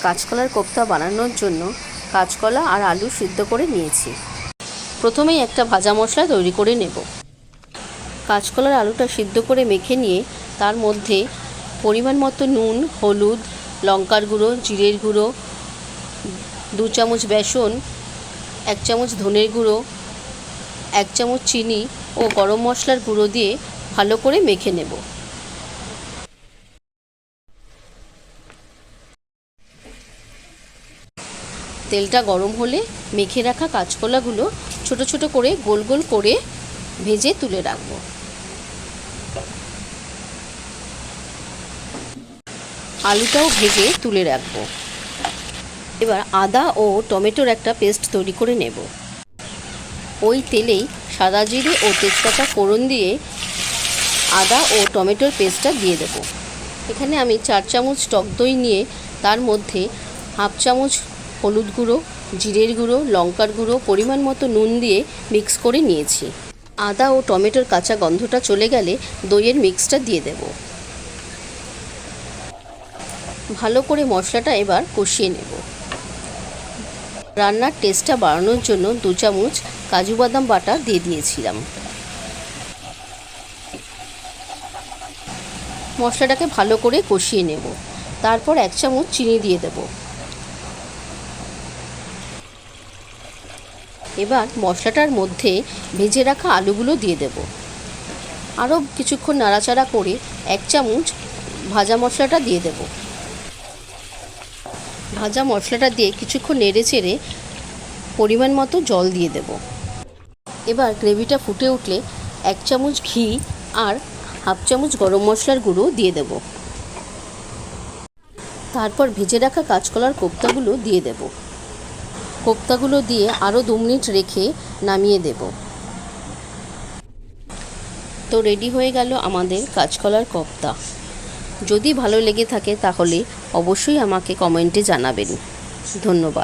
কাঁচকলার কোপ্তা বানানোর জন্য কাঁচকলা আর আলু সিদ্ধ করে নিয়েছি। প্রথমেই একটা ভাজা মশলা তৈরি করে নেব। কাঁচকলার আলুটা সিদ্ধ করে মেখে নিয়ে তার মধ্যে পরিমাণ মতো নুন, হলুদ, লঙ্কার গুঁড়ো, জিরের গুঁড়ো, 2 চামচ বেসন, 1 চামচ ধনের গুঁড়ো, 1 চামচ চিনি ও গরম মশলার গুঁড়ো দিয়ে ভালো করে মেখে নেব। তেলটা গরম হলে মেখে রাখা কাঁচকলাগুলো ছোট ছোট করে গোল গোল করে ভেজে তুলে রাখব। আলুটাও ভেজে তুলে রাখব। এবার আদা ও টমেটোর একটা পেস্ট তৈরি করে নেব। ওই তেলেই সাদা জিরে ও তেজপাতা ফোড়ন দিয়ে আদা ও টমেটোর পেস্টটা দিয়ে দেব। এখানে আমি 4 চামচ টক দই নিয়ে তার মধ্যে 1/2 চামচ হলুদ গুঁড়ো, জিরের গুঁড়ো, লঙ্কার গুঁড়ো, পরিমাণ মতো নুন দিয়ে মিক্স করে নিয়েছি। আদা ও টমেটোর কাঁচা গন্ধটা চলে গেলে দইয়ের মিক্সটা দিয়ে দেব। ভালো করে মশলাটা এবার কষিয়ে নেব। রান্নার টেস্টটা বাড়ানোর জন্য 2 চামচ কাজু বাদাম বাটা দিয়ে দিয়েছিলাম। মশলাটাকে ভালো করে কষিয়ে নেব। তারপর 1 চামচ চিনি দিয়ে দেব। এবার মশলাটার মধ্যে ভেজে রাখা আলুগুলো দিয়ে দেব। আরও কিছুক্ষণ নাড়াচাড়া করে 1 চামচ ভাজা মশলাটা দিয়ে দেব। ভাজা মশলাটা দিয়ে কিছুক্ষণ নেড়ে চেড়ে পরিমাণ মতো জল দিয়ে দেব। এবার গ্রেভিটা ফুটে উঠলে 1 চামচ ঘি আর 1/2 চামচ গরম মশলার গুঁড়ো দিয়ে দেব। তারপর ভেজে রাখা কাঁচকলার কোপ্তাগুলো দিয়ে দেব। কোপ্তাগুলো দিয়ে আরও 2 মিনিট রেখে নামিয়ে দেব। তো রেডি হয়ে গেল আমাদের কাঁচকলার কোপ্তা। যদি ভালো লেগে থাকে তাহলে অবশ্যই আমাকে কমেন্টে জানাবেন। ধন্যবাদ।